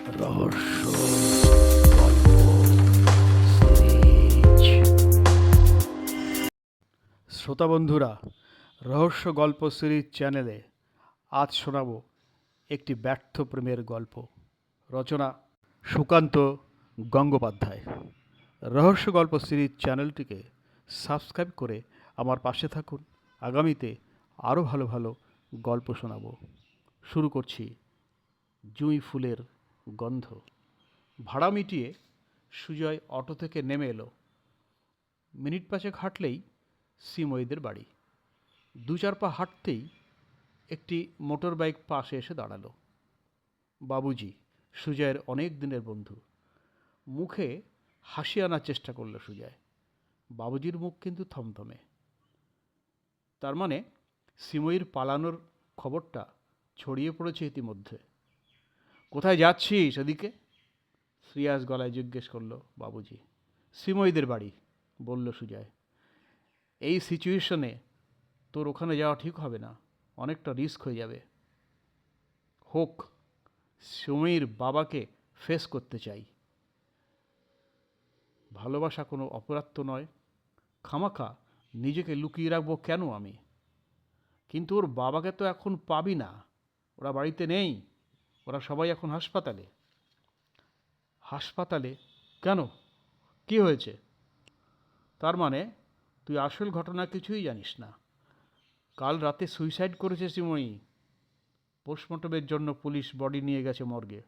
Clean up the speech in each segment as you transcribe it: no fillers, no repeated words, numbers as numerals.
রহস্য গল্প সিরিজ। শ্রোতা বন্ধুরা, রহস্য গল্প সিরিজ চ্যানেলে আজ শোনাব একটি ব্যর্থ প্রেমের গল্প। রচনা সুকান্ত গঙ্গোপাধ্যায়। রহস্য গল্প সিরিজ চ্যানেলটিকে সাবস্ক্রাইব করে আমার পাশে থাকুন। আগামীতে আরও ভালো ভালো গল্প শোনাবো। শুরু করছি। জুঁই ফুলের গন্ধ। ভাড়া মিটিয়ে সুজয় অটো থেকে নেমে এলো। মিনিট পাঁচেক হাঁটলেই শ্রীময়ীদের বাড়ি। দু চার পা হাঁটতেই একটি মোটর বাইক পাশে এসে দাঁড়ালো। বাবুজি, সুজয়ের অনেক দিনের বন্ধু। মুখে হাসি আনার চেষ্টা করলো সুজয়। বাবুজির মুখ কিন্তু থমথমে। তার মানে শ্রীময়ীর পালানোর খবরটা ছড়িয়ে পড়েছে ইতিমধ্যে। কোথায় যাচ্ছিস এদিকে? সিরিয়াস গলায় জিজ্ঞেস করলো বাবুজি। শ্রীময়ীদের বাড়ি, বলল সুজয়। এই সিচুয়েশনে তোর ওখানে যাওয়া ঠিক হবে না, অনেকটা রিস্ক হয়ে যাবে। হোক, শ্রীময়ীর বাবাকে ফেস করতে চাই। ভালোবাসা কোনো অপরাধ তো নয়, খামাখা নিজেকে লুকিয়ে রাখবো কেন আমি? কিন্তু ওর বাবাকে তো এখন পাবি না, ওরা বাড়িতে নেই, ওরা সবাই এখন হাসপাতালে। হাসপাতালে? কেন, কি হয়েছে? তার মানে তুই আসল ঘটনা কিছুই জানিস না। কাল রাতে সুইসাইড করেছে শ্রীময়ী। পোস্টমর্টমের জন্য পুলিশ বডি নিয়ে গেছে মর্গে।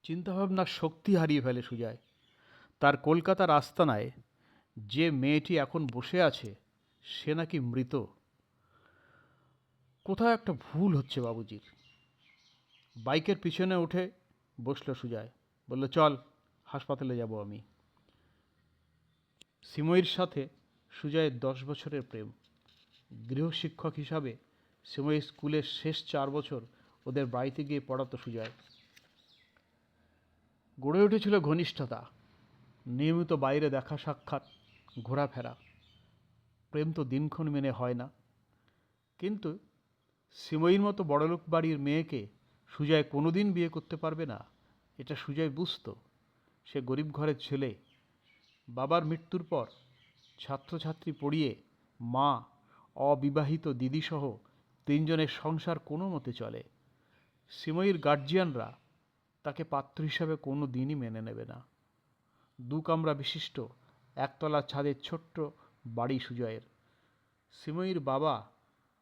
চিন্তাভাবনার শক্তি হারিয়ে ফেলে সুজয়। তার কলকাতার আস্তানায় যে মেয়েটি এখন বসে আছে সে নাকি মৃত। কোথাও একটা ভুল হচ্ছে বাবুজির। বাইকের পিছনে উঠে বসল সুজয়। বলল, চল, হাসপাতালে যাব আমি। শ্রীময়ীর সাথে সুজয়ের 10 বছরের প্রেম। গৃহশিক্ষক হিসাবে শ্রীময়ী স্কুলের শেষ 4 বছর ওদের বাড়িতে গিয়ে পড়াতো সুজয়। গড়ে উঠেছিল ঘনিষ্ঠতা, নিয়মিত বাইরে দেখা সাক্ষাৎ, ঘোরাফেরা। প্রেম তো দিনক্ষণ মেনে হয় না। কিন্তু শ্রীময়ীর মতো বড়লোক বাড়ির মেয়েকে সুজয় কোনোদিন বিয়ে করতে পারবে না, এটা সুজয় বুঝতো। সে গরিব ঘরের ছেলে। বাবার মৃত্যুর পর ছাত্রছাত্রী পড়িয়ে মা, অবিবাহিত দিদিসহ 3 জনের সংসার কোনো মতে চলে। শ্রীময়ীর গার্জিয়ানরা তাকে পাত্র হিসাবে কোনো দিনই মেনে নেবে না। 2 কামরা বিশিষ্ট একতলা ছাদের ছোট্ট বাড়ি সুজয়ের। শ্রীময়ীর বাবা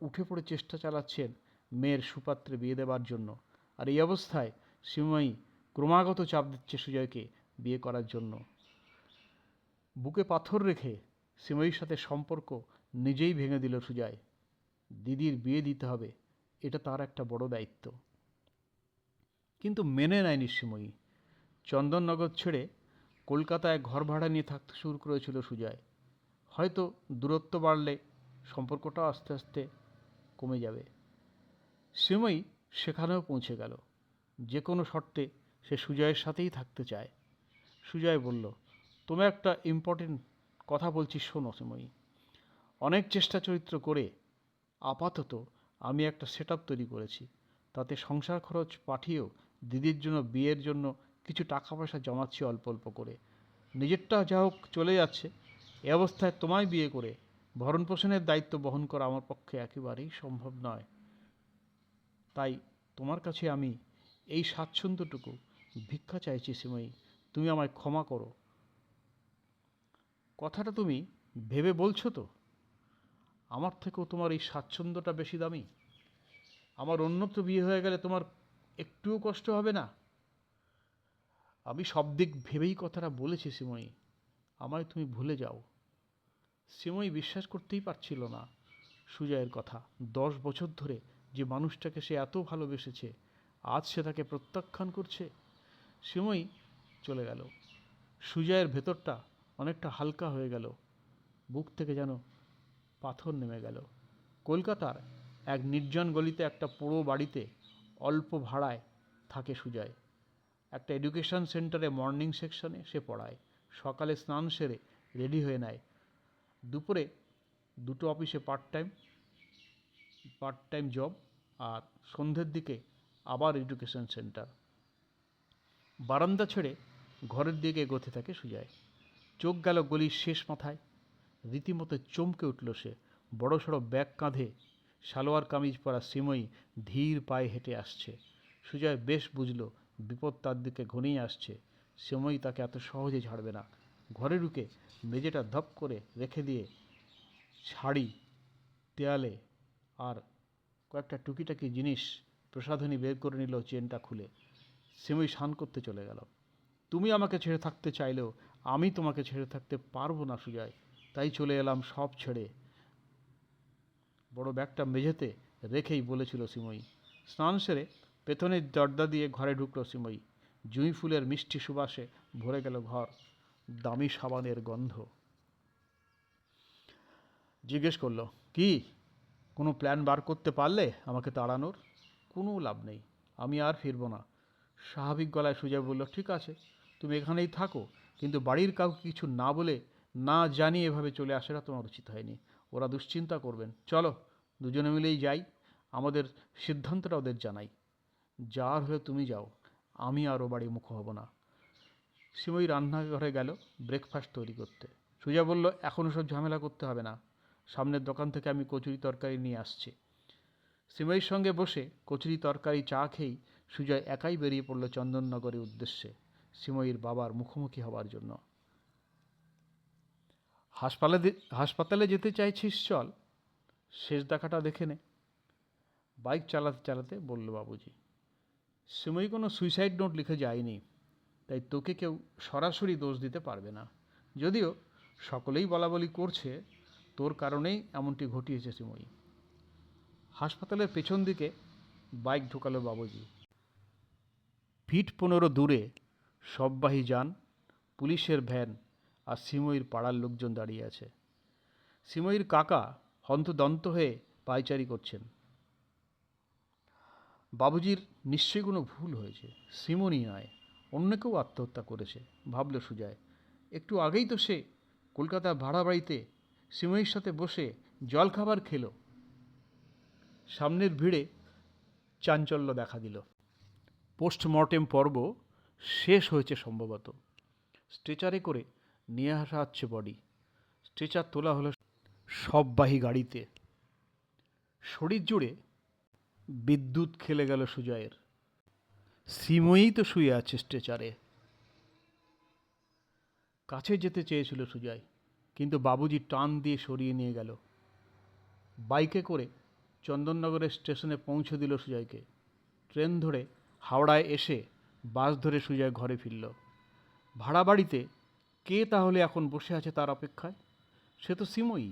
উঠে পড়ে চেষ্টা চালাচ্ছেন মেয়ের সুপাত্রে বিয়ে দেবার জন্য। আর এই অবস্থায় শ্রীময়ী ক্রমাগত চাপ দিচ্ছে সুজয়কে বিয়ে করার জন্য। বুকে পাথর রেখে শ্রীময়ীর সাথে সম্পর্ক নিজেই ভেঙে দিল সুজয়। দিদির বিয়ে দিতে হবে, এটা তার একটা বড় দায়িত্ব। কিন্তু মেনে নেয়নি শ্রীময়ী। চন্দননগর ছেড়ে কলকাতায় ঘর ভাড়া নিয়ে থাকতে শুরু করেছিল সুজয়। হয়তো দূরত্ব বাড়লে সম্পর্কটাও আস্তে আস্তে কমে যাবে। শ্রীময়ী সেখানেও পৌঁছে গেল। যে কোনো শর্তে সে সুজয়ের সাথেই থাকতে চায়। সুজয় বলল, তুমি একটা ইম্পর্টেন্ট কথা বলছি শোনো শ্রীময়ী। অনেক চেষ্টা চরিত্র করে আপাতত আমি একটা সেট আপ তৈরি করেছি। তাতে সংসার খরচ পাঠিয়েও দিদির জন্য বিয়ের জন্য কিছু টাকা পয়সা জমাচ্ছি অল্প অল্প করে। নিজেরটা যা হোক চলে যাচ্ছে। এ অবস্থায় তোমায় বিয়ে করে ভরণ পোষণের দায়িত্ব বহন করা আমার পক্ষে একেবারেই সম্ভব নয়। তাই তোমার কাছে আমি এই স্বাচ্ছন্দ্যটুকু ভিক্ষা চাইছি শ্রীময়ী, তুমি আমায় ক্ষমা করো। কথাটা তুমি ভেবে বলছো তো? আমার থেকেও তোমার এই স্বাচ্ছন্দ্যটা বেশি দামি। আমার অন্যত্র বিয়ে হয়ে গেলে তোমার একটুও কষ্ট হবে না। আমি সব দিক ভেবেই কথাটা বলেছি শ্রীময়ী, আমায় তুমি ভুলে যাও। শ্রীময়ী বিশ্বাস করতেই পারছিল না সুজয়ের কথা। 10 বছর ধরে যে মানুষটাকে সে এত ভালোবেসেছে, আজ সে তাকে প্রত্যাখ্যান করছে। শ্রীময়ী চলে গেল। সুজয়ের ভেতরটা অনেকটা হালকা হয়ে গেল। বুক থেকে যেন পাথর নেমে গেল। কলকাতার এক নির্জন গলিতে একটা পুরো বাড়িতে অল্প ভাড়ায় থাকে সুজয়। একটা এডুকেশন সেন্টারে মর্নিং সেকশনে সে পড়ায়। সকালে স্নান সেরে রেডি হয়ে নেয়। দুপুরে 2টো অফিসে পার্ট টাইম জব, আর সন্ধ্যের দিকে আবার এডুকেশন সেন্টার। বারান্দা ছেড়ে ঘরের দিকে এগোতে থাকে সুজয়। চোখ গেল গলির শেষ মাথায়। রীতিমতো চমকে উঠল সে। বড়সড় ব্যাগ কাঁধে সালোয়ার কামিজ পরা সিময়ী ধীর পায়ে হেঁটে আসছে। সুজয় বেশ বুঝল বিপদ তার দিকে ঘনিয়ে আসছে। সিময়ী তাকে এত সহজে ছাড়বে না। ঘরে ঢুকে মেঝেটা ধপ করে রেখে দিয়ে শাড়ি, দেয়ালে আর কয়েকটা টুকিটাকি জিনিস প্রসাধনী বের করে নিল চেনটা খুলে। সিময়ী শান করতে চলে গেল। তুমি আমাকে ছেড়ে থাকতে চাইলেও আমি তোমাকে ছেড়ে থাকতে পারবো না সুজয়, তাই চলে এলাম সব ছেড়ে। বড় ব্যাগটা মেঝেতে রেখেই বলেছিল সিময়ী। স্নান সেরে পেছনের দরজা দিয়ে ঘরে ঢুকলো সিময়ী। জুঁই ফুলের মিষ্টি সুবাসে ভরে গেল ঘর, দামি সাবানের গন্ধ। জিজ্ঞেস করলো, কি কোনো প্ল্যান বার করতে পারলে আমাকে তাড়ানোর? কোনো লাভ নেই, আমি আর ফিরবো না। স্বাভাবিক গলায় সুজয় বলল, ঠিক আছে, তুমি এখানেই থাকো, কিন্তু বাড়ির কাউকে কিছু না বলে না জানিয়ে এভাবে চলে আসাটা তোমার উচিত হয়নি। ওরা দুশ্চিন্তা করবেন। চলো দুজনে মিলেই যাই, আমাদের সিদ্ধান্তটা ওদের জানাই। যার হলে তুমি যাও, আমি আর ও বাড়ি মুখ হব না। সিময়ী রান্নাঘরে গেল ব্রেকফাস্ট তৈরি করতে। সুজা বলল, এখন সব ঝামেলা করতে হবে না, সামনের দোকান থেকে আমি কচুরি তরকারি নিয়ে আসছি। সিময়ীর সঙ্গে বসে কচুরি তরকারি চা খেয়েই সুজয় একাই বেরিয়ে পড়ল চন্দননগরের উদ্দেশ্যে, সিময়ীর বাবার মুখোমুখি হবার জন্য। হাসপাতালে যেতে চাইছিস? চল, শেষ দেখাটা দেখে নে, বাইক চালাতে চালাতে বলল বাবুজি। সিময়ী কোনো সুইসাইড নোট লিখে যায়নি, তাই তোকে কেউ সরাসরি দোষ দিতে পারবে না। যদিও সকলেই বলাবলি করছে তোর কারণেই এমনটি ঘটিয়েছে সিময়ী। হাসপাতালের পেছন দিকে বাইক ঢোকালো বাবুজি। ফিট 15 দূরে সববাহী যান, পুলিশের ভ্যান আর সিময়ীর পাড়ার লোকজন দাঁড়িয়ে আছে। সিময়ীর কাকা হন্তদন্ত হয়ে পায়চারি করছেন। বাবুজির নিশ্চয়ই কোনো ভুল হয়েছে, সিমনি নয়, অন্য কেউ আত্মহত্যা করেছে ভাবল সুজয়। একটু আগেই তো সে কলকাতার ভাড়া বাড়িতে সিময়ীর সাথে বসে জলখাবার খেলো। সামনের ভিড়ে চাঞ্চল্য দেখা দিল। পোস্টমর্টেম পর্ব শেষ হয়েছে সম্ভবত। স্ট্রেচারে করে নিয়ে আসা হচ্ছে বডি। স্ট্রেচার তোলা হলো সববাহী গাড়িতে। শরীর জুড়ে বিদ্যুৎ খেলে গেল সুজয়ের। সিময়ী তো শুয়ে আছে স্ট্রেচারে। কাছে যেতে চেয়েছিল সুজয়, কিন্তু বাবুজি টান দিয়ে সরিয়ে নিয়ে গেল। বাইকে করে চন্দননগরের স্টেশনে পৌঁছে দিল সুজয়কে। ট্রেন ধরে হাওড়ায় এসে বাস ধরে সুজয় ঘরে ফিরল। ভাড়া বাড়িতে কে তাহলে এখন বসে আছে তার অপেক্ষায়? সে তো সিময়ী,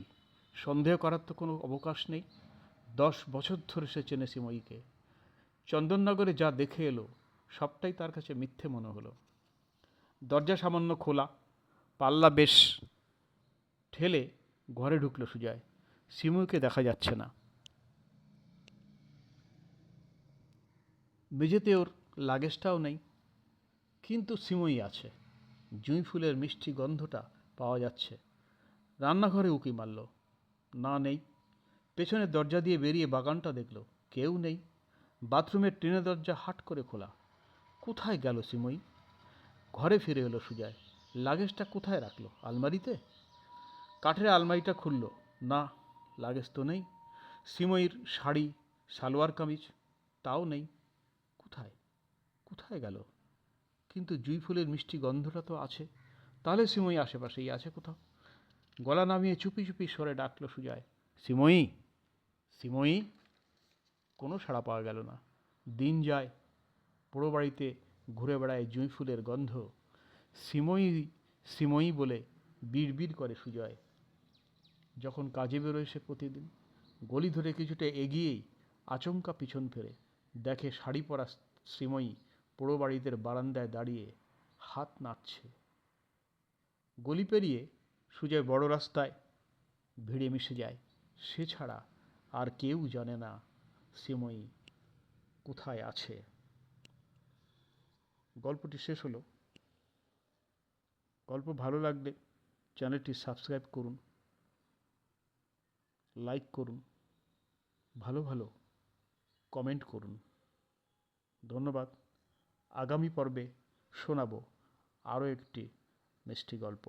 সন্দেহ করার তো কোনো অবকাশ নেই। 10 বছর ধরে সে চেনে সিময়ীকে। চন্দননগরে যা দেখে এলো সবটাই তার কাছে মিথ্যে মনে হলো। দরজা সামান্য খোলা, পাল্লা বেশ ঠেলে ঘরে ঢুকলো সুজয়। সিময়ীকে দেখা যাচ্ছে না। মেঝেতে ওর লাগেজটাও নেই, কিন্তু সিময়ী আছে। জুঁই ফুলের মিষ্টি গন্ধটা পাওয়া যাচ্ছে। রান্নাঘরে উঁকি মারল, না নেই। পেছনের দরজা দিয়ে বেরিয়ে বাগানটা দেখল, কেউ নেই। বাথরুমের টিনের দরজা হাট করে খোলা। কোথায় গেল সিময়ী? ঘরে ফিরে এলো সুজয়। লাগেজটা কোথায় রাখলো? আলমারিতে? কাঠের আলমারিটা খুলল, না, লাগেজ তো নেই। সিময়ীর শাড়ি, সালোয়ার কামিজ, তাও নেই। কোথায় কোথায় গেল? কিন্তু জুঁই ফুলের মিষ্টি গন্ধটা তো আছে, তাহলে সিময়ী আশেপাশেই আছে কোথাও। গলা নামিয়ে চুপি চুপি সরে ডাকলো সুজয়, সিময়ী, সিময়ী। কোনো সাড়া পাওয়া গেল না। দিন যায়, পোড়ো বাড়িতে ঘুরে বেড়ায় জুঁই ফুলের গন্ধ। সিময়ী, সিময়ী বলে বিড়বিড় করে সুজয়। যখন কাজে বেরোয় সে প্রতিদিন, গলি ধরে কিছুটা এগিয়েই আচমকা পিছন ফেরে, দেখে শাড়ি পরা সিময়ী পোড়ো বাড়িতে বারান্দায় দাঁড়িয়ে হাত নাড়ছে। গলি পেরিয়ে সুজয় বড় রাস্তায় ভিড়ে মিশে যায়। সে ছাড়া আর কেউ জানে না সিময়ী কোথায় আছে। গল্পটি শেষ হলো। গল্প ভালো লাগলে চ্যানেলটি সাবস্ক্রাইব করুন, লাইক করুন, ভালো ভালো কমেন্ট করুন। ধন্যবাদ। আগামী পর্বে শোনাবো আরও একটি মিষ্টি গল্প।